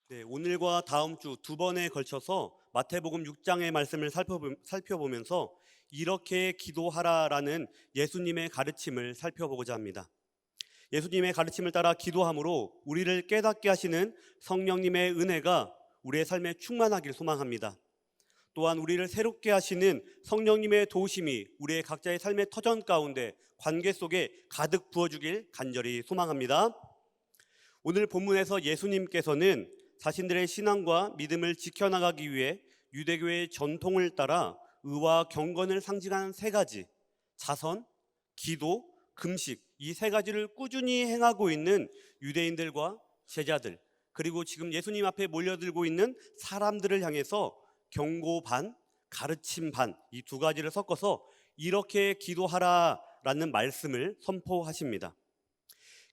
네, 오늘과 다음 주 두 번에 걸쳐서 마태복음 6장의 말씀을 살펴보면서 이렇게 기도하라라는 예수님의 가르침을 살펴보고자 합니다. 예수님의 가르침을 따라 기도함으로 우리를 깨닫게 하시는 성령님의 은혜가 우리의 삶에 충만하길 소망합니다. 또한 우리를 새롭게 하시는 성령님의 도우심이 우리의 각자의 삶의 터전 가운데 관계 속에 가득 부어주길 간절히 소망합니다. 오늘 본문에서 예수님께서는 자신들의 신앙과 믿음을 지켜나가기 위해 유대교의 전통을 따라 의와 경건을 상징하는 세 가지, 자선, 기도, 금식, 이 세 가지를 꾸준히 행하고 있는 유대인들과 제자들, 그리고 지금 예수님 앞에 몰려들고 있는 사람들을 향해서 경고 반, 가르침 반, 이 두 가지를 섞어서 이렇게 기도하라라는 말씀을 선포하십니다.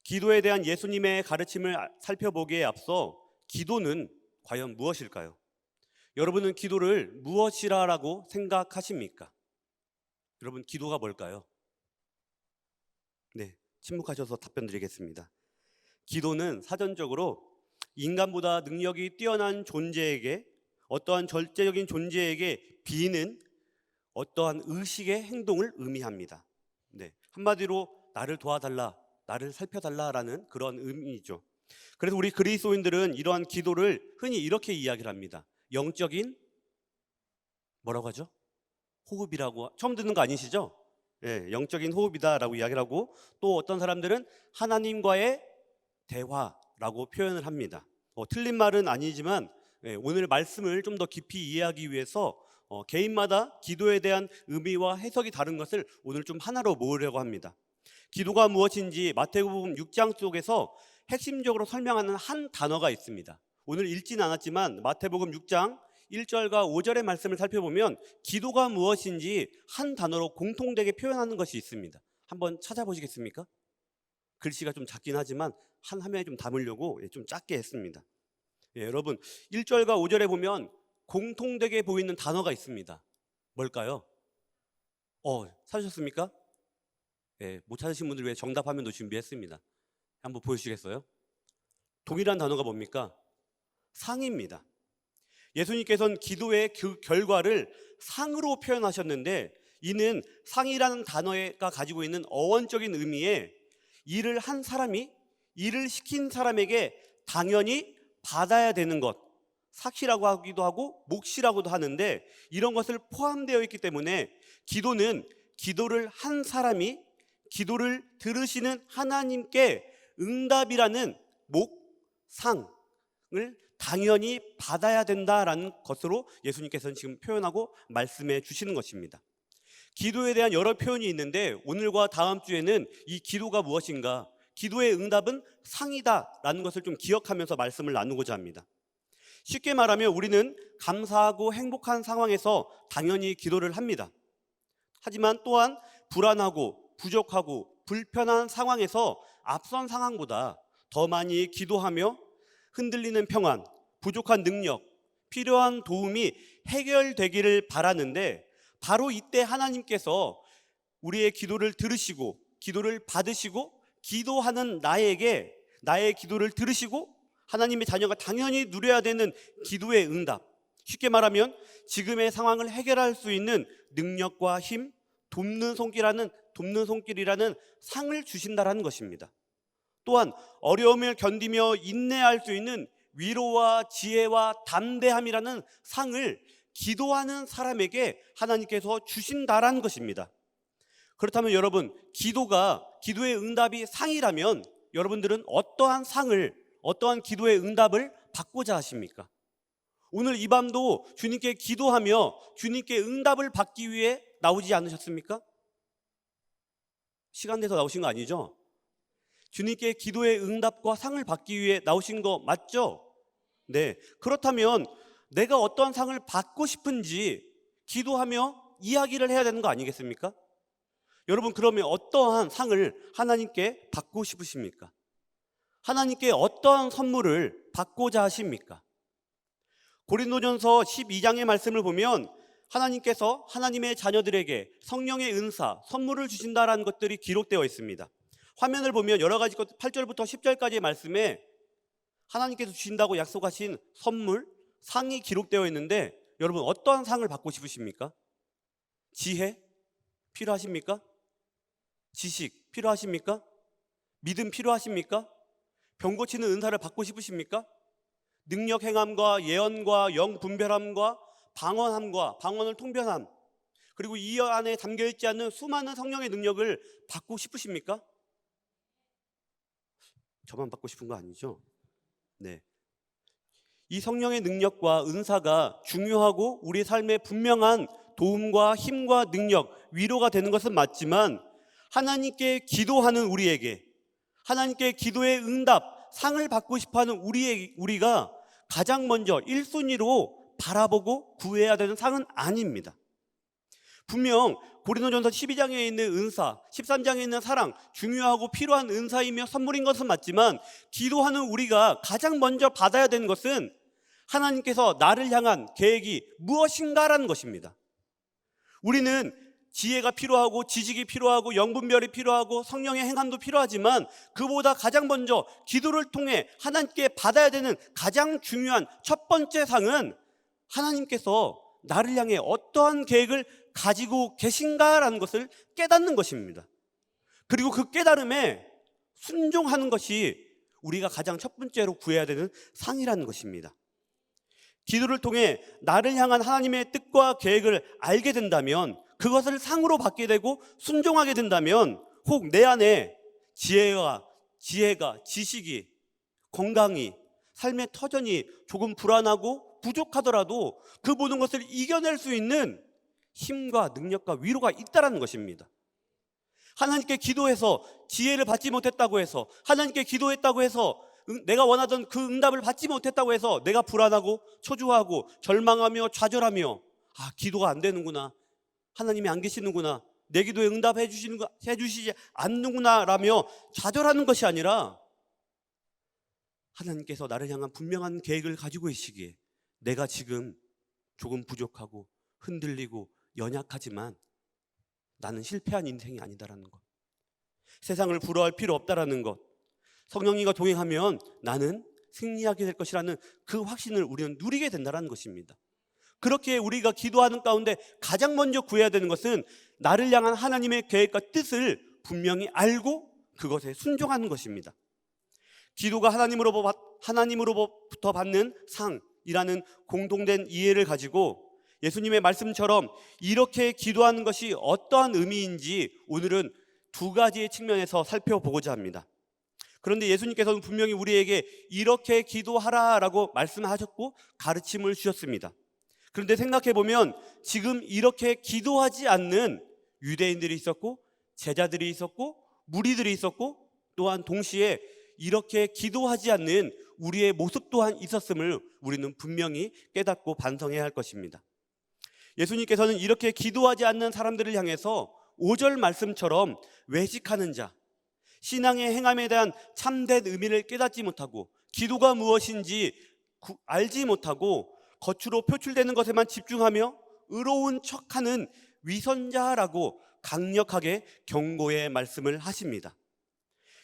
기도에 대한 예수님의 가르침을 살펴보기에 앞서 기도는 과연 무엇일까요? 여러분은 기도를 무엇이라고 생각하십니까? 여러분, 기도가 뭘까요? 네, 침묵하셔서 답변 드리겠습니다. 기도는 사전적으로 인간보다 능력이 뛰어난 존재에게, 어떠한 절대적인 존재에게 비는 어떠한 의식의 행동을 의미합니다. 네, 한마디로 나를 도와달라, 나를 살펴달라라는 그런 의미죠. 그래서 우리 그리스도인들은 이러한 기도를 흔히 이렇게 이야기를 합니다. 영적인 뭐라고 하죠? 호흡이라고. 처음 듣는 거 아니시죠? 예, 영적인 호흡이다라고 이야기를 하고, 또 어떤 사람들은 하나님과의 대화라고 표현을 합니다. 틀린 말은 아니지만 오늘 말씀을 좀 더 깊이 이해하기 위해서 개인마다 기도에 대한 의미와 해석이 다른 것을 오늘 좀 하나로 모으려고 합니다. 기도가 무엇인지 마태복음 6장 속에서 핵심적으로 설명하는 한 단어가 있습니다. 오늘 읽지는 않았지만 마태복음 6장 1절과 5절의 말씀을 살펴보면 기도가 무엇인지 한 단어로 공통되게 표현하는 것이 있습니다. 한번 찾아보시겠습니까? 글씨가 좀 작긴 하지만 한 화면에 좀 담으려고 좀 작게 했습니다. 여러분, 1절과 5절에 보면 공통되게 보이는 단어가 있습니다. 뭘까요? 찾으셨습니까? 못 찾으신 분들 위해 정답 화면도 준비했습니다. 한번 보여주시겠어요? 동일한 단어가 뭡니까? 상입니다. 예수님께서는 기도의 그 결과를 상으로 표현하셨는데, 이는 상이라는 단어가 가지고 있는 어원적인 의미에 일을 한 사람이 일을 시킨 사람에게 당연히 받아야 되는 것, 삭시라고 하기도 하고 몫이라고도 하는데, 이런 것을 포함되어 있기 때문에 기도는 기도를 한 사람이 기도를 들으시는 하나님께 응답이라는 목, 상을 당연히 받아야 된다라는 것으로 예수님께서는 지금 표현하고 말씀해 주시는 것입니다. 기도에 대한 여러 표현이 있는데 오늘과 다음 주에는 이 기도가 무엇인가, 기도의 응답은 상이다라는 것을 좀 기억하면서 말씀을 나누고자 합니다. 쉽게 말하면 우리는 감사하고 행복한 상황에서 당연히 기도를 합니다. 하지만 또한 불안하고 부족하고 불편한 상황에서 앞선 상황보다 더 많이 기도하며 흔들리는 평안, 부족한 능력, 필요한 도움이 해결되기를 바라는데, 바로 이때 하나님께서 우리의 기도를 들으시고 기도를 받으시고 기도하는 나에게 나의 기도를 들으시고 하나님의 자녀가 당연히 누려야 되는 기도의 응답, 쉽게 말하면 지금의 상황을 해결할 수 있는 능력과 힘, 돕는 손길이라는 상을 주신다라는 것입니다. 또한 어려움을 견디며 인내할 수 있는 위로와 지혜와 담대함이라는 상을 기도하는 사람에게 하나님께서 주신다라는 것입니다. 그렇다면 여러분, 기도의 응답이 상이라면 여러분들은 어떠한 상을, 어떠한 기도의 응답을 받고자 하십니까? 오늘 이 밤도 주님께 기도하며 주님께 응답을 받기 위해 나오지 않으셨습니까? 시간 내서 나오신 거 아니죠? 주님께 기도의 응답과 상을 받기 위해 나오신 거 맞죠? 네. 그렇다면 내가 어떤 상을 받고 싶은지 기도하며 이야기를 해야 되는 거 아니겠습니까? 여러분, 그러면 어떠한 상을 하나님께 받고 싶으십니까? 하나님께 어떠한 선물을 받고자 하십니까? 고린도전서 12장의 말씀을 보면 하나님께서 하나님의 자녀들에게 성령의 은사, 선물을 주신다라는 것들이 기록되어 있습니다. 화면을 보면 여러 가지 것 8절부터 10절까지의 말씀에 하나님께서 주신다고 약속하신 선물, 상이 기록되어 있는데 여러분 어떠한 상을 받고 싶으십니까? 지혜 필요하십니까? 지식 필요하십니까? 믿음 필요하십니까? 병 고치는 은사를 받고 싶으십니까? 능력 행함과 예언과 영 분별함과 방언함과 방언을 통변함, 그리고 이 안에 담겨있지 않는 수많은 성령의 능력을 받고 싶으십니까? 저만 받고 싶은 거 아니죠? 네. 이 성령의 능력과 은사가 중요하고 우리 삶에 분명한 도움과 힘과 능력, 위로가 되는 것은 맞지만 하나님께 기도하는 우리에게, 하나님께 기도의 응답, 상을 받고 싶어하는 우리가 가장 먼저 1순위로 바라보고 구해야 되는 상은 아닙니다. 분명 고린도전서 12장에 있는 은사, 13장에 있는 사랑, 중요하고 필요한 은사이며 선물인 것은 맞지만 기도하는 우리가 가장 먼저 받아야 되는 것은 하나님께서 나를 향한 계획이 무엇인가라는 것입니다. 우리는 지혜가 필요하고 지식이 필요하고 영분별이 필요하고 성령의 행함도 필요하지만 그보다 가장 먼저 기도를 통해 하나님께 받아야 되는 가장 중요한 첫 번째 상은 하나님께서 나를 향해 어떠한 계획을 가지고 계신가라는 것을 깨닫는 것입니다. 그리고 그 깨달음에 순종하는 것이 우리가 가장 첫 번째로 구해야 되는 상이라는 것입니다. 기도를 통해 나를 향한 하나님의 뜻과 계획을 알게 된다면, 그것을 상으로 받게 되고 순종하게 된다면, 혹 내 안에 지혜가, 지식이, 건강이, 삶의 터전이 조금 불안하고 부족하더라도 그 모든 것을 이겨낼 수 있는 힘과 능력과 위로가 있다는 것입니다. 하나님께 기도해서 지혜를 받지 못했다고 해서, 하나님께 기도했다고 해서 내가 원하던 그 응답을 받지 못했다고 해서 내가 불안하고 초조하고 절망하며 좌절하며 기도가 안 되는구나, 하나님이 안 계시는구나, 내 기도에 응답해 주시지 않는구나 라며 좌절하는 것이 아니라 하나님께서 나를 향한 분명한 계획을 가지고 계시기에 내가 지금 조금 부족하고 흔들리고 연약하지만 나는 실패한 인생이 아니다라는 것, 세상을 부러워할 필요 없다라는 것, 성령님과 동행하면 나는 승리하게 될 것이라는 그 확신을 우리는 누리게 된다는 것입니다. 그렇게 우리가 기도하는 가운데 가장 먼저 구해야 되는 것은 나를 향한 하나님의 계획과 뜻을 분명히 알고 그것에 순종하는 것입니다. 기도가 하나님으로부터 받는 상이라는 공동된 이해를 가지고 예수님의 말씀처럼 이렇게 기도하는 것이 어떠한 의미인지 오늘은 두 가지의 측면에서 살펴보고자 합니다. 그런데 예수님께서는 분명히 우리에게 이렇게 기도하라라고 말씀하셨고 가르침을 주셨습니다. 그런데 생각해보면 지금 이렇게 기도하지 않는 유대인들이 있었고 제자들이 있었고 무리들이 있었고 또한 동시에 이렇게 기도하지 않는 우리의 모습 또한 있었음을 우리는 분명히 깨닫고 반성해야 할 것입니다. 예수님께서는 이렇게 기도하지 않는 사람들을 향해서 5절 말씀처럼 외식하는 자, 신앙의 행함에 대한 참된 의미를 깨닫지 못하고 기도가 무엇인지 알지 못하고 겉으로 표출되는 것에만 집중하며 의로운 척하는 위선자라고 강력하게 경고의 말씀을 하십니다.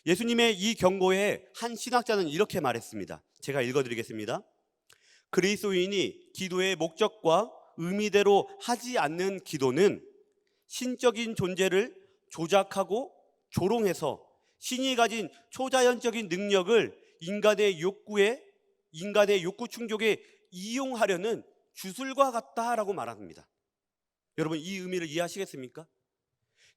예수님의 이 경고에 한 신학자는 이렇게 말했습니다. 제가 읽어드리겠습니다. 그리스도인이 기도의 목적과 의미대로 하지 않는 기도는 신적인 존재를 조작하고 조롱해서 신이 가진 초자연적인 능력을 인간의 욕구 충족에 이용하려는 주술과 같다라고 말합니다. 여러분, 이 의미를 이해하시겠습니까?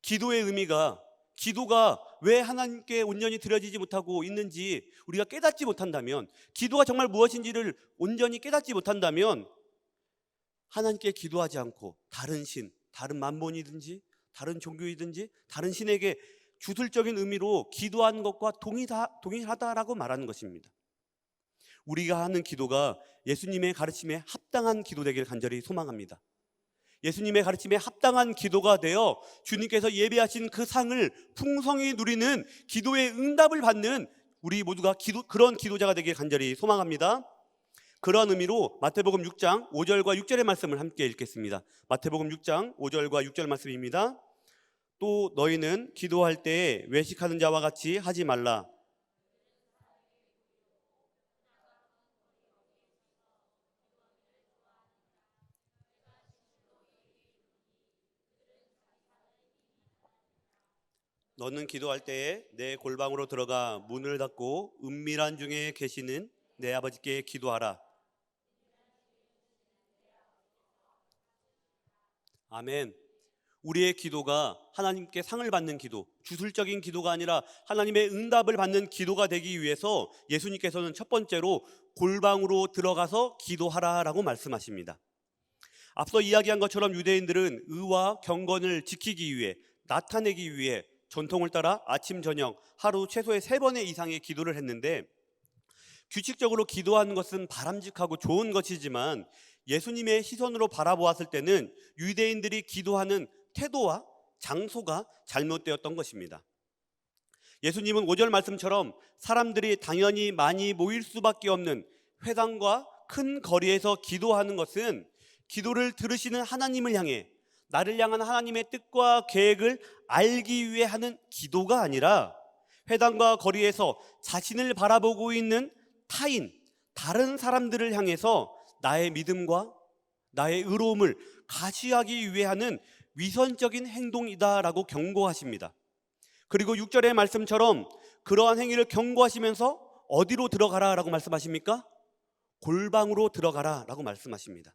기도의 의미가, 기도가 왜 하나님께 온전히 드려지지 못하고 있는지 우리가 깨닫지 못한다면, 기도가 정말 무엇인지를 온전히 깨닫지 못한다면 하나님께 기도하지 않고 다른 신, 다른 만몬이든지 다른 종교이든지 다른 신에게 주술적인 의미로 기도하는 것과 동일하다라고 말하는 것입니다. 우리가 하는 기도가 예수님의 가르침에 합당한 기도 되기를 간절히 소망합니다. 예수님의 가르침에 합당한 기도가 되어 주님께서 예비하신 그 상을 풍성히 누리는 기도의 응답을 받는 우리 모두가 그런 기도자가 되기를 간절히 소망합니다. 그런 의미로 마태복음 6장 5절과 6절의 말씀을 함께 읽겠습니다. 마태복음 6장 5절과 6절 말씀입니다. 또 너희는 기도할 때에 외식하는 자와 같이 하지 말라. 너는 기도할 때에 내 골방으로 들어가 문을 닫고 은밀한 중에 계시는 내 아버지께 기도하라. 아멘. 우리의 기도가 하나님께 상을 받는 기도, 주술적인 기도가 아니라 하나님의 응답을 받는 기도가 되기 위해서 예수님께서는 첫 번째로 골방으로 들어가서 기도하라라고 말씀하십니다. 앞서 이야기한 것처럼 유대인들은 의와 경건을 지키기 위해, 나타내기 위해 전통을 따라 아침 저녁 하루 최소의 3번의 이상의 기도를 했는데, 규칙적으로 기도하는 것은 바람직하고 좋은 것이지만 예수님의 시선으로 바라보았을 때는 유대인들이 기도하는 태도와 장소가 잘못되었던 것입니다. 예수님은 5절 말씀처럼 사람들이 당연히 많이 모일 수밖에 없는 회당과 큰 거리에서 기도하는 것은 기도를 들으시는 하나님을 향해, 나를 향한 하나님의 뜻과 계획을 알기 위해 하는 기도가 아니라 회당과 거리에서 자신을 바라보고 있는 타인, 다른 사람들을 향해서 나의 믿음과 나의 의로움을 가시하기 위해 하는 위선적인 행동이다라고 경고하십니다. 그리고 6절의 말씀처럼 그러한 행위를 경고하시면서 어디로 들어가라라고 말씀하십니까? 골방으로 들어가라라고 말씀하십니다.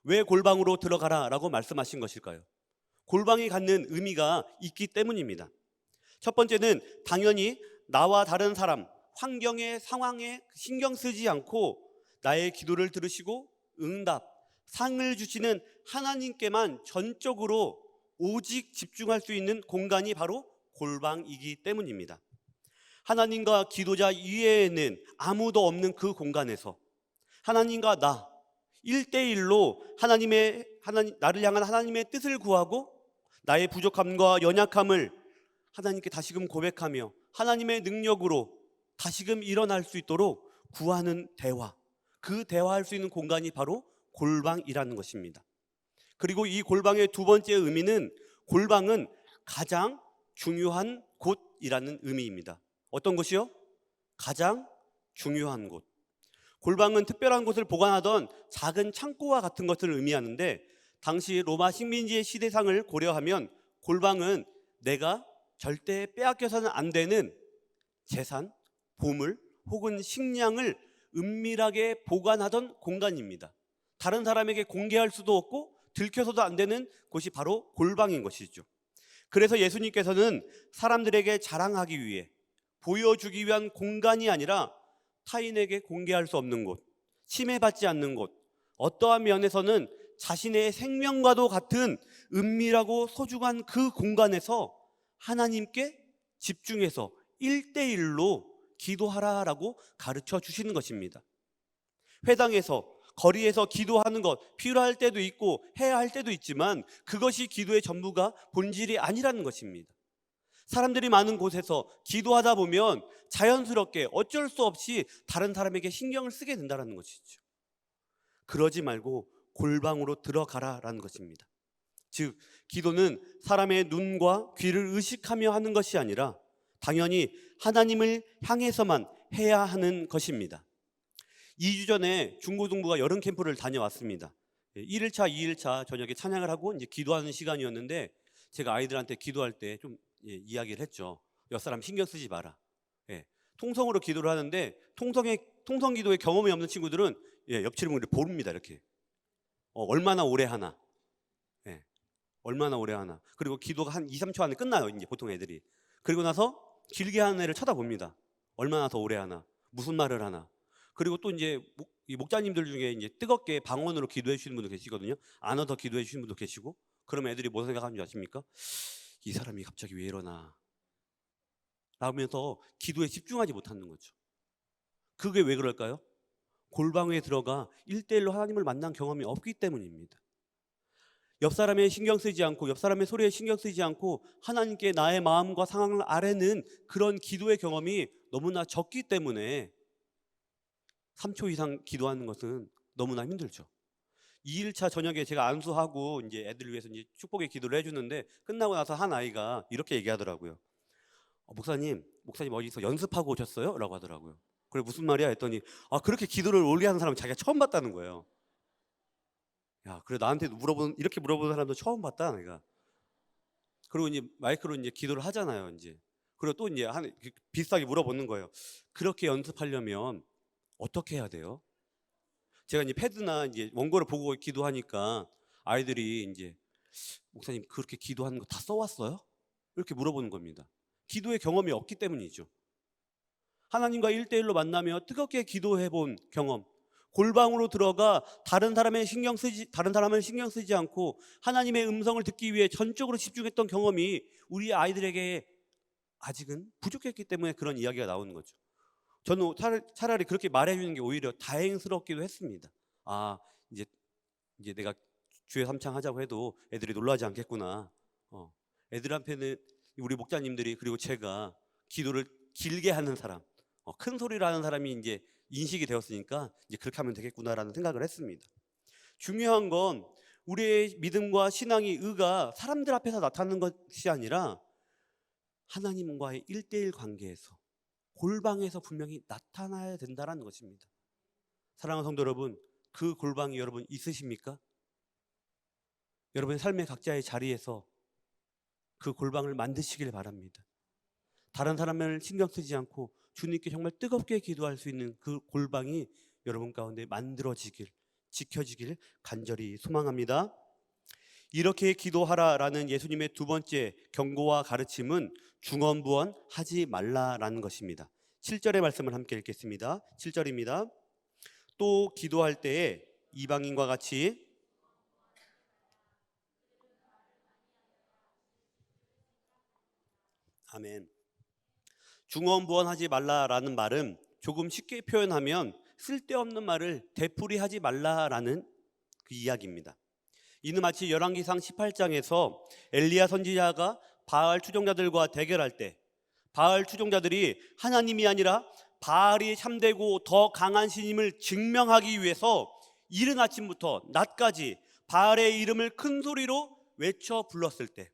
왜 골방으로 들어가라라고 말씀하신 것일까요? 골방이 갖는 의미가 있기 때문입니다. 첫 번째는 당연히 나와 다른 사람, 환경의 상황에 신경 쓰지 않고 나의 기도를 들으시고 응답, 상을 주시는 하나님께만 전적으로 오직 집중할 수 있는 공간이 바로 골방이기 때문입니다. 하나님과 기도자 이외에는 아무도 없는 그 공간에서 하나님과 나 1대1로 나를 향한 하나님의 뜻을 구하고 나의 부족함과 연약함을 하나님께 다시금 고백하며 하나님의 능력으로 다시금 일어날 수 있도록 구하는 대화, 그 대화할 수 있는 공간이 바로 골방이라는 것입니다. 그리고 이 골방의 두 번째 의미는 골방은 가장 중요한 곳이라는 의미입니다. 어떤 곳이요? 가장 중요한 곳. 골방은 특별한 곳을 보관하던 작은 창고와 같은 것을 의미하는데, 당시 로마 식민지의 시대상을 고려하면 골방은 내가 절대 빼앗겨서는 안 되는 재산, 보물 혹은 식량을 은밀하게 보관하던 공간입니다. 다른 사람에게 공개할 수도 없고 들켜서도 안 되는 곳이 바로 골방인 것이죠. 그래서 예수님께서는 사람들에게 자랑하기 위해, 보여주기 위한 공간이 아니라 타인에게 공개할 수 없는 곳, 침해받지 않는 곳, 어떠한 면에서는 자신의 생명과도 같은 은밀하고 소중한 그 공간에서 하나님께 집중해서 1대1로 기도하라라고 가르쳐 주시는 것입니다. 회당에서, 거리에서 기도하는 것 필요할 때도 있고 해야 할 때도 있지만 그것이 기도의 전부가 본질이 아니라는 것입니다. 사람들이 많은 곳에서 기도하다 보면 자연스럽게 어쩔 수 없이 다른 사람에게 신경을 쓰게 된다는 것이죠. 그러지 말고 골방으로 들어가라라는 것입니다. 즉, 기도는 사람의 눈과 귀를 의식하며 하는 것이 아니라 당연히 하나님을 향해서만 해야 하는 것입니다. 2주 전에 중고등부가 여름 캠프를 다녀왔습니다. 1일차, 2일차 저녁에 찬양을 하고 이제 기도하는 시간이었는데, 제가 아이들한테 기도할 때 좀 이야기를 했죠. 옆 사람 신경 쓰지 마라. 통성으로 기도를 하는데 통성 기도에 경험이 없는 친구들은 옆 친구를 모릅니다. 이렇게 얼마나 오래 하나, 얼마나 오래 하나. 그리고 기도가 한 2, 3초 안에 끝나요. 이제 보통 애들이. 그리고 나서 길게 하는 애를 쳐다봅니다. 얼마나 더 오래 하나, 무슨 말을 하나. 그리고 또 이제 목자님들 중에 이제 뜨겁게 방언으로 기도해 주시는 분도 계시거든요. 안어 더 기도해 주시는 분도 계시고. 그러면 애들이 뭐 생각하는지 아십니까? 이 사람이 갑자기 왜 이러나 라면서 기도에 집중하지 못하는 거죠. 그게 왜 그럴까요? 골방에 들어가 1대1로 하나님을 만난 경험이 없기 때문입니다. 옆 사람의 신경 쓰지 않고, 옆 사람의 소리에 신경 쓰지 않고 하나님께 나의 마음과 상황을 아뢰는 그런 기도의 경험이 너무나 적기 때문에 3초 이상 기도하는 것은 너무나 힘들죠. 2일차 저녁에 제가 안수하고 이제 애들을 위해서 이제 축복의 기도를 해주는데 끝나고 나서 한 아이가 이렇게 얘기하더라고요. 목사님 어디서 연습하고 오셨어요? 라고 하더라고요. 그래 무슨 말이야 했더니 그렇게 기도를 오래 하는 사람은 자기가 처음 봤다는 거예요. 야, 그래 나한테 이렇게 물어보는 사람도 처음 봤다 내가. 그리고 이제 마이크로 이제 기도를 하잖아요. 이제 그리고 또 이제 비슷하게 물어보는 거예요. 그렇게 연습하려면 어떻게 해야 돼요? 제가 이제 패드나 이제 원고를 보고 기도하니까 아이들이 이제 목사님 그렇게 기도하는 거 다 써왔어요? 이렇게 물어보는 겁니다. 기도의 경험이 없기 때문이죠. 하나님과 1대1로 만나며 뜨겁게 기도해 본 경험, 골방으로 들어가 다른 사람을 신경 쓰지 않고 하나님의 음성을 듣기 위해 전적으로 집중했던 경험이 우리 아이들에게 아직은 부족했기 때문에 그런 이야기가 나오는 거죠. 저는 차라리 그렇게 말해주는 게 오히려 다행스럽기도 했습니다. 이제 내가 주의 삼창 하자고 해도 애들이 놀라지 않겠구나. 애들한테는 우리 목자님들이 그리고 제가 기도를 길게 하는 사람, 큰 소리로 하는 사람이 이제 인식이 되었으니까 이제 그렇게 하면 되겠구나라는 생각을 했습니다. 중요한 건 우리의 믿음과 신앙이 의가 사람들 앞에서 나타나는 것이 아니라 하나님과의 1대1 관계에서 골방에서 분명히 나타나야 된다는 것입니다. 사랑하는 성도 여러분, 그 골방이 여러분 있으십니까? 여러분의 삶의 각자의 자리에서 그 골방을 만드시길 바랍니다. 다른 사람을 신경 쓰지 않고 주님께 정말 뜨겁게 기도할 수 있는 그 골방이 여러분 가운데 만들어지길, 지켜지길 간절히 소망합니다. 이렇게 기도하라라는 예수님의 두 번째 경고와 가르침은 중언부언하지 말라라는 것입니다. 7절의 말씀을 함께 읽겠습니다. 7절입니다. 또 기도할 때에 이방인과 같이 아멘. 중언부언하지 말라라는 말은 조금 쉽게 표현하면 쓸데없는 말을 되풀이하지 말라라는 그 이야기입니다. 이는 마치 열왕기상 18장에서 엘리야 선지자가 바알 추종자들과 대결할 때 바알 추종자들이 하나님이 아니라 바알이 참되고 더 강한 신임을 증명하기 위해서 이른 아침부터 낮까지 바알의 이름을 큰 소리로 외쳐 불렀을 때,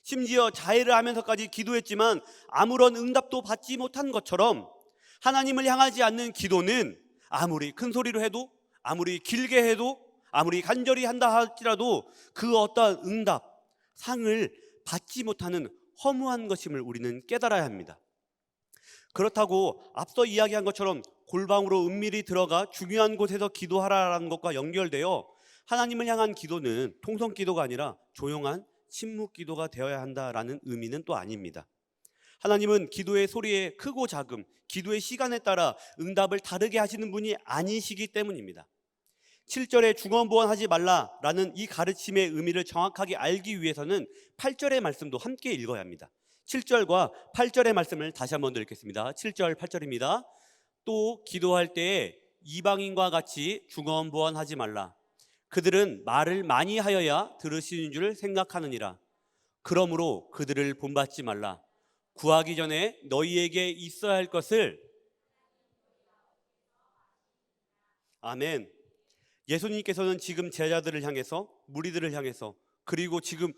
심지어 자해를 하면서까지 기도했지만 아무런 응답도 받지 못한 것처럼 하나님을 향하지 않는 기도는 아무리 큰 소리로 해도, 아무리 길게 해도, 아무리 간절히 한다 할지라도 그 어떠한 응답, 상을 받지 못하는 허무한 것임을 우리는 깨달아야 합니다. 그렇다고 앞서 이야기한 것처럼 골방으로 은밀히 들어가 중요한 곳에서 기도하라는 것과 연결되어 하나님을 향한 기도는 통성 기도가 아니라 조용한 침묵 기도가 되어야 한다라는 의미는 또 아닙니다. 하나님은 기도의 소리의 크고 작음, 기도의 시간에 따라 응답을 다르게 하시는 분이 아니시기 때문입니다. 7절에 중언부언하지 말라라는 이 가르침의 의미를 정확하게 알기 위해서는 8절의 말씀도 함께 읽어야 합니다. 7절과 8절의 말씀을 다시 한번 더 읽겠습니다. 7절 8절입니다. 또 기도할 때에 이방인과 같이 중언부언하지 말라. 그들은 말을 많이 하여야 들으시는 줄 생각하느니라. 그러므로 그들을 본받지 말라. 구하기 전에 너희에게 있어야 할 것을. 아멘. 예수님께서는 지금 제자들을 향해서, 무리들을 향해서, 그리고 지금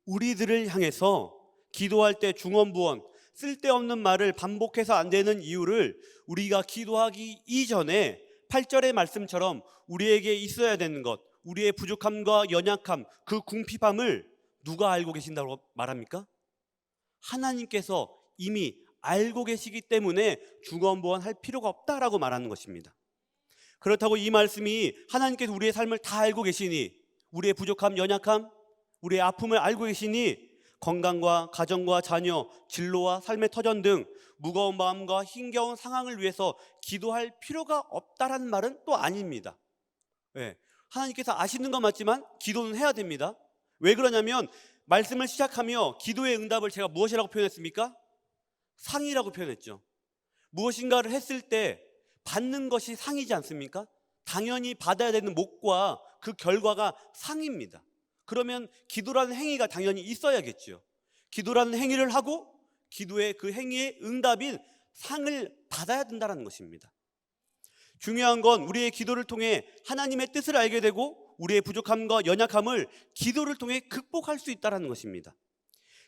우리들을 향해서 기도할 때 중언부언, 쓸데없는 말을 반복해서 안 되는 이유를 우리가 기도하기 이전에 8절의 말씀처럼 우리에게 있어야 되는 것, 우리의 부족함과 연약함, 그 궁핍함을 누가 알고 계신다고 말합니까? 하나님께서 이미 알고 계시기 때문에 중언부언할 필요가 없다라고 말하는 것입니다. 그렇다고 이 말씀이 하나님께서 우리의 삶을 다 알고 계시니, 우리의 부족함, 연약함, 우리의 아픔을 알고 계시니 건강과 가정과 자녀, 진로와 삶의 터전 등 무거운 마음과 힘겨운 상황을 위해서 기도할 필요가 없다라는 말은 또 아닙니다. 네. 하나님께서 아시는 건 맞지만 기도는 해야 됩니다. 왜 그러냐면 말씀을 시작하며 기도의 응답을 제가 무엇이라고 표현했습니까? 상이라고 표현했죠. 무엇인가를 했을 때 받는 것이 상이지 않습니까? 당연히 받아야 되는 목과 그 결과가 상입니다. 그러면 기도라는 행위가 당연히 있어야겠죠. 기도라는 행위를 하고 기도의 그 행위의 응답인 상을 받아야 된다는 것입니다. 중요한 건 우리의 기도를 통해 하나님의 뜻을 알게 되고 우리의 부족함과 연약함을 기도를 통해 극복할 수 있다는 것입니다.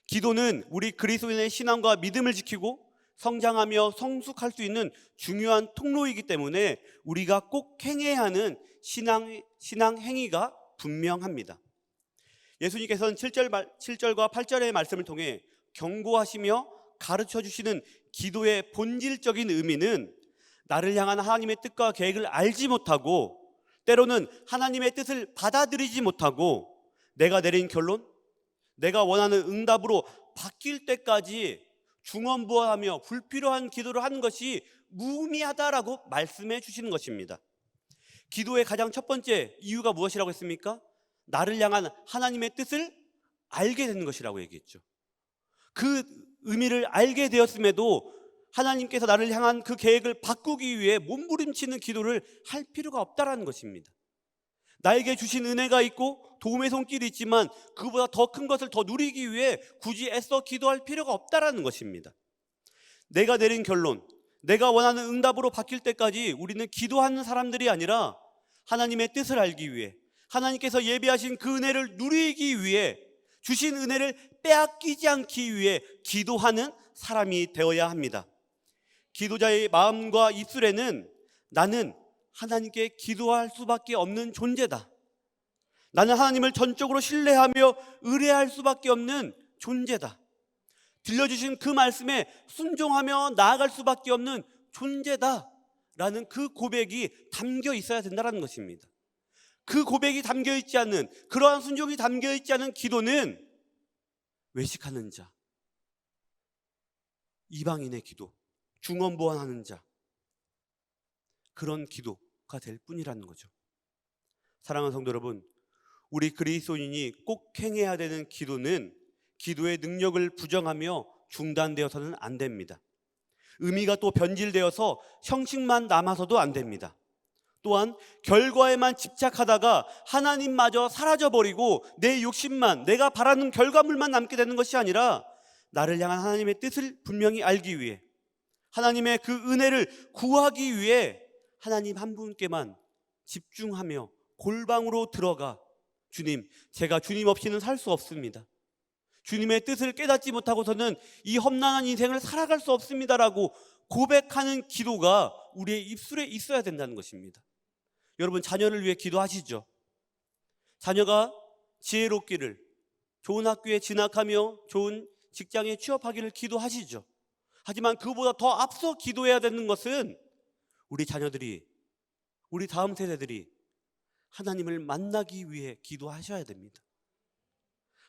기도는 우리 그리스도인의 신앙과 믿음을 지키고 성장하며 성숙할 수 있는 중요한 통로이기 때문에 우리가 꼭 행해야 하는 신앙 행위가 분명합니다. 예수님께서는 7절과 8절의 말씀을 통해 경고하시며 가르쳐 주시는 기도의 본질적인 의미는 나를 향한 하나님의 뜻과 계획을 알지 못하고 때로는 하나님의 뜻을 받아들이지 못하고 내가 내린 결론, 내가 원하는 응답으로 바뀔 때까지 중언부언하며 불필요한 기도를 하는 것이 무의미하다라고 말씀해 주시는 것입니다. 기도의 가장 첫 번째 이유가 무엇이라고 했습니까? 나를 향한 하나님의 뜻을 알게 되는 것이라고 얘기했죠. 그 의미를 알게 되었음에도 하나님께서 나를 향한 그 계획을 바꾸기 위해 몸부림치는 기도를 할 필요가 없다라는 것입니다. 나에게 주신 은혜가 있고 도움의 손길이 있지만 그보다 더 큰 것을 더 누리기 위해 굳이 애써 기도할 필요가 없다라는 것입니다. 내가 내린 결론, 내가 원하는 응답으로 바뀔 때까지 우리는 기도하는 사람들이 아니라 하나님의 뜻을 알기 위해, 하나님께서 예비하신 그 은혜를 누리기 위해, 주신 은혜를 빼앗기지 않기 위해 기도하는 사람이 되어야 합니다. 기도자의 마음과 입술에는 나는 하나님께 기도할 수밖에 없는 존재다, 나는 하나님을 전적으로 신뢰하며 의뢰할 수밖에 없는 존재다, 들려주신 그 말씀에 순종하며 나아갈 수밖에 없는 존재다 라는 그 고백이 담겨 있어야 된다는 것입니다. 그 고백이 담겨 있지 않는, 그러한 순종이 담겨 있지 않은 기도는 외식하는 자, 이방인의 기도, 중언부언하는 자, 그런 기도가 될 뿐이라는 거죠. 사랑하는 성도 여러분, 우리 그리스도인이 꼭 행해야 되는 기도는 기도의 능력을 부정하며 중단되어서는 안 됩니다. 의미가 또 변질되어서 형식만 남아서도 안 됩니다. 또한 결과에만 집착하다가 하나님마저 사라져버리고 내 욕심만, 내가 바라는 결과물만 남게 되는 것이 아니라 나를 향한 하나님의 뜻을 분명히 알기 위해, 하나님의 그 은혜를 구하기 위해 하나님 한 분께만 집중하며 골방으로 들어가 주님, 제가 주님 없이는 살 수 없습니다. 주님의 뜻을 깨닫지 못하고서는 이 험난한 인생을 살아갈 수 없습니다라고 고백하는 기도가 우리의 입술에 있어야 된다는 것입니다. 여러분, 자녀를 위해 기도하시죠? 자녀가 지혜롭기를, 좋은 학교에 진학하며 좋은 직장에 취업하기를 기도하시죠? 하지만 그보다 더 앞서 기도해야 되는 것은 우리 자녀들이, 우리 다음 세대들이 하나님을 만나기 위해 기도하셔야 됩니다.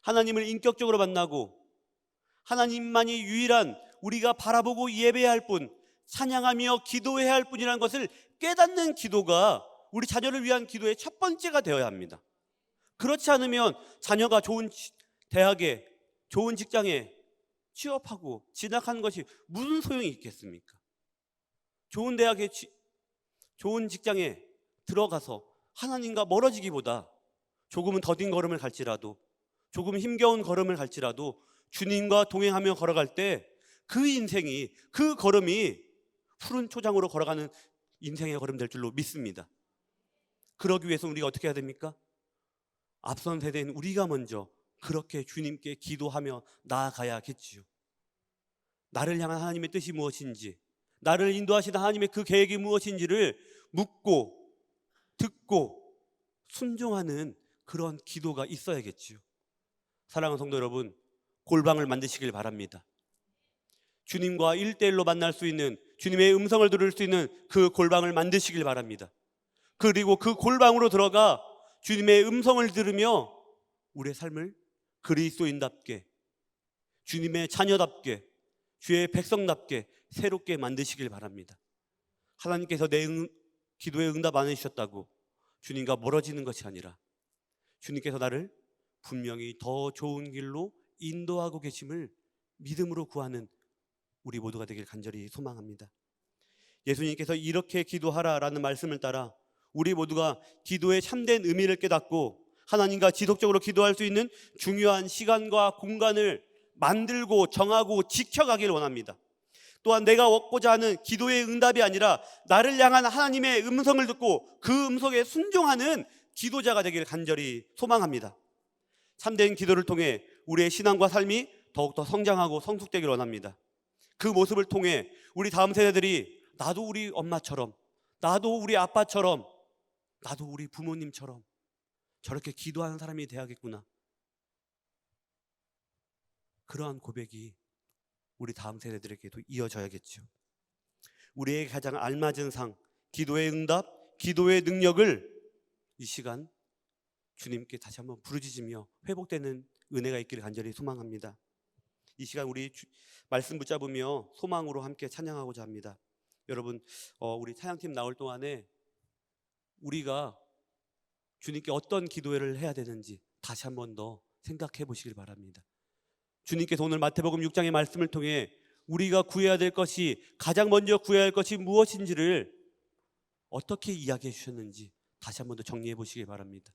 하나님을 인격적으로 만나고 하나님만이 유일한 우리가 바라보고 예배해야 할 분, 찬양하며 기도해야 할 분이라는 것을 깨닫는 기도가 우리 자녀를 위한 기도의 첫 번째가 되어야 합니다. 그렇지 않으면 자녀가 좋은 대학에, 좋은 직장에 취업하고 진학하는 것이 무슨 소용이 있겠습니까? 좋은 대학에, 좋은 직장에 들어가서 하나님과 멀어지기보다 조금은 더딘 걸음을 갈지라도, 조금 힘겨운 걸음을 갈지라도 주님과 동행하며 걸어갈 때 그 인생이, 그 걸음이 푸른 초장으로 걸어가는 인생의 걸음 될 줄로 믿습니다. 그러기 위해서 우리가 어떻게 해야 됩니까? 앞선 세대인 우리가 먼저 그렇게 주님께 기도하며 나아가야겠지요. 나를 향한 하나님의 뜻이 무엇인지, 나를 인도하시는 하나님의 그 계획이 무엇인지를 묻고 듣고 순종하는 그런 기도가 있어야겠지요. 사랑하는 성도 여러분, 골방을 만드시길 바랍니다. 주님과 1대1로 만날 수 있는, 주님의 음성을 들을 수 있는 그 골방을 만드시길 바랍니다. 그리고 그 골방으로 들어가 주님의 음성을 들으며 우리의 삶을 그리스도인답게, 주님의 자녀답게, 주의 백성답게 새롭게 만드시길 바랍니다. 하나님께서 내 기도에 응답 안 해주셨다고 주님과 멀어지는 것이 아니라 주님께서 나를 분명히 더 좋은 길로 인도하고 계심을 믿음으로 구하는 우리 모두가 되길 간절히 소망합니다. 예수님께서 이렇게 기도하라라는 말씀을 따라 우리 모두가 기도의 참된 의미를 깨닫고 하나님과 지속적으로 기도할 수 있는 중요한 시간과 공간을 만들고 정하고 지켜가길 원합니다. 또한 내가 얻고자 하는 기도의 응답이 아니라 나를 향한 하나님의 음성을 듣고 그 음성에 순종하는 기도자가 되기를 간절히 소망합니다. 참된 기도를 통해 우리의 신앙과 삶이 더욱더 성장하고 성숙되기를 원합니다. 그 모습을 통해 우리 다음 세대들이 나도 우리 엄마처럼, 나도 우리 아빠처럼, 나도 우리 부모님처럼 저렇게 기도하는 사람이 돼야겠구나, 그러한 고백이 우리 다음 세대들에게도 이어져야겠죠. 우리에게 가장 알맞은 상, 기도의 응답, 기도의 능력을 이 시간 주님께 다시 한번 부르짖으며 회복되는 은혜가 있기를 간절히 소망합니다. 이 시간 우리 말씀 붙잡으며 소망으로 함께 찬양하고자 합니다. 여러분, 우리 찬양팀 나올 동안에 우리가 주님께 어떤 기도를 해야 되는지 다시 한번 더 생각해 보시길 바랍니다. 주님께서 오늘 마태복음 6장의 말씀을 통해 우리가 구해야 될 것이, 가장 먼저 구해야 할 것이 무엇인지를 어떻게 이야기해 주셨는지 다시 한번 더 정리해 보시기 바랍니다.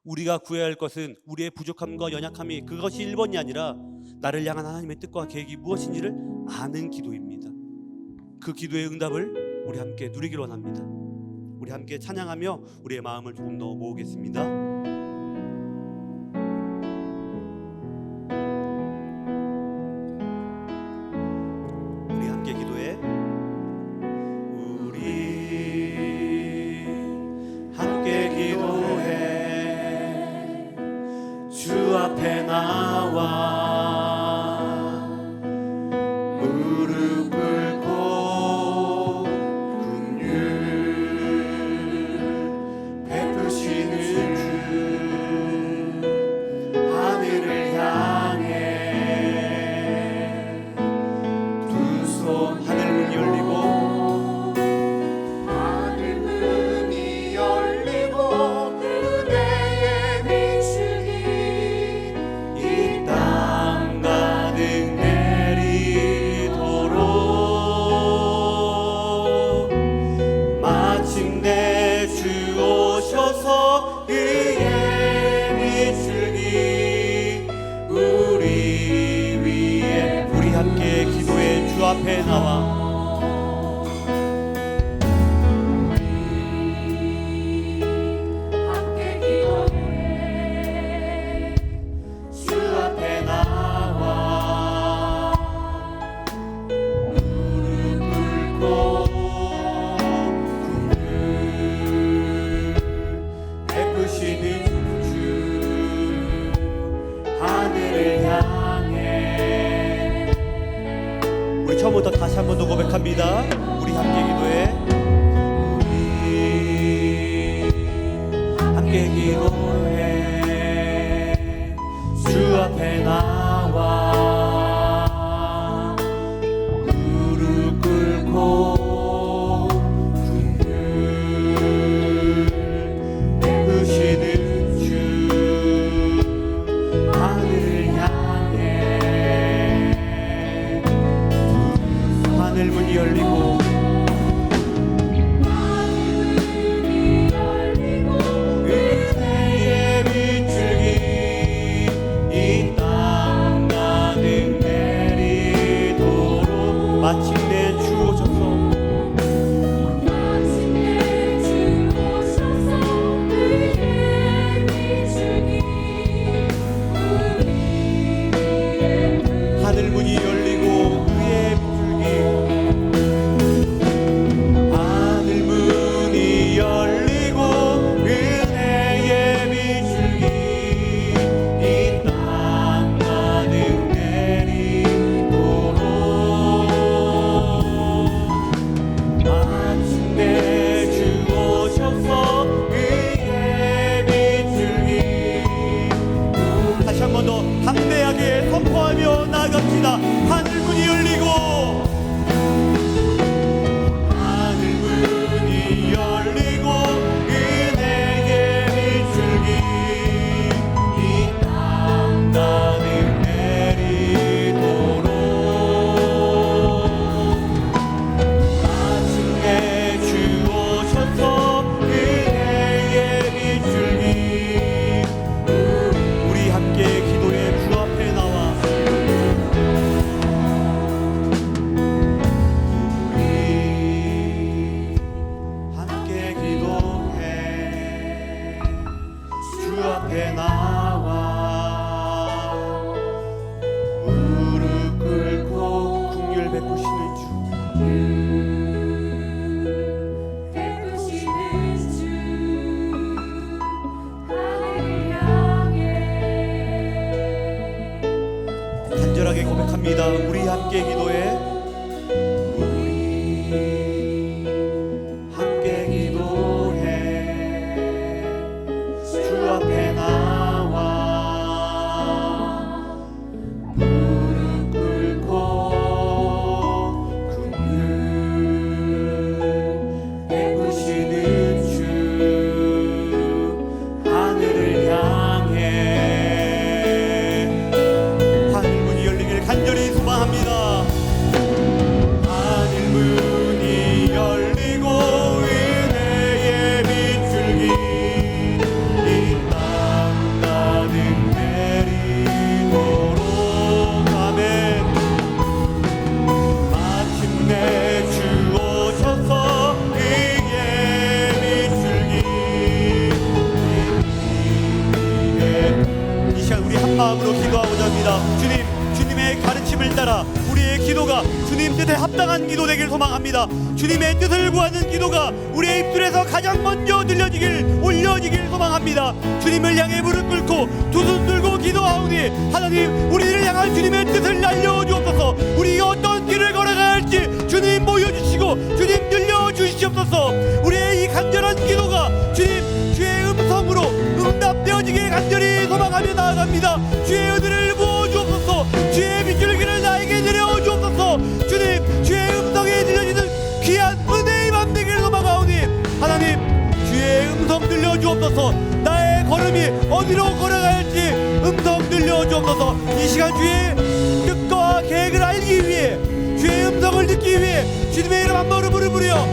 우리가 구해야 할 것은 우리의 부족함과 연약함이, 그것이 1번이 아니라 나를 향한 하나님의 뜻과 계획이 무엇인지를 아는 기도입니다. 그 기도의 응답을 우리 함께 누리길 원합니다. 우리 함께 찬양하며 우리의 마음을 조금 더 모으겠습니다. 앞에 나와 무릎 꿇고 긍휼 베푸시는 주, 하늘을 향해 두 손, 하늘 문이 열리고 앞에 나와 함께 기도해. 주 앞에 나와 무릎 꿇고 긍휼 베푸시는 주, 하늘을 향해. 처음부터 다시 한 번 더 고백합니다. 우리 함께 기도해. 우리 함께 기도해. 주 앞에 나와 무릎 꿇고 긍휼 베푸시는 주, 하늘을 향해 하늘 문이 열리고 은혜의 비추기 이 땅 가득 내리도록 마침내 주 오셔서 하늘 문이 열리고 의의 비추기 주님 뜻에 합당한 기도 되길 소망합니다. 주님의 뜻을 구하는 기도가 우리의 입술에서 가장 먼저 들려지길 올려지길 소망합니다. 주님을 향해 무릎 꿇고 두 손 들고 기도하오니 하나님 우리를 향한 주님의 뜻을 알려주옵소서. 우리가 어떤 길을 걸어가야 할지 주님 보여주시고 주님 들려주시옵소서. 우리의 이 간절한 기도가 주님 주의 음성으로 응답되어지길 간절히 소망하며 나아갑니다. 주의 은혜를 부어주옵소서. 주의 빗줄기를 나에게 내려주옵소서. 주님 주의 음성에 들려지는 귀한 은혜의 밤 되기를 소망하오니 하나님 주의 음성 들려주옵소서. 나의 걸음이 어디로 걸어가야 할지 음성 들려주옵소서. 이 시간 주의 뜻과 계획을 알기 위해 주의 음성을 듣기 위해 주님의 이름 한 번으로 무릎 부려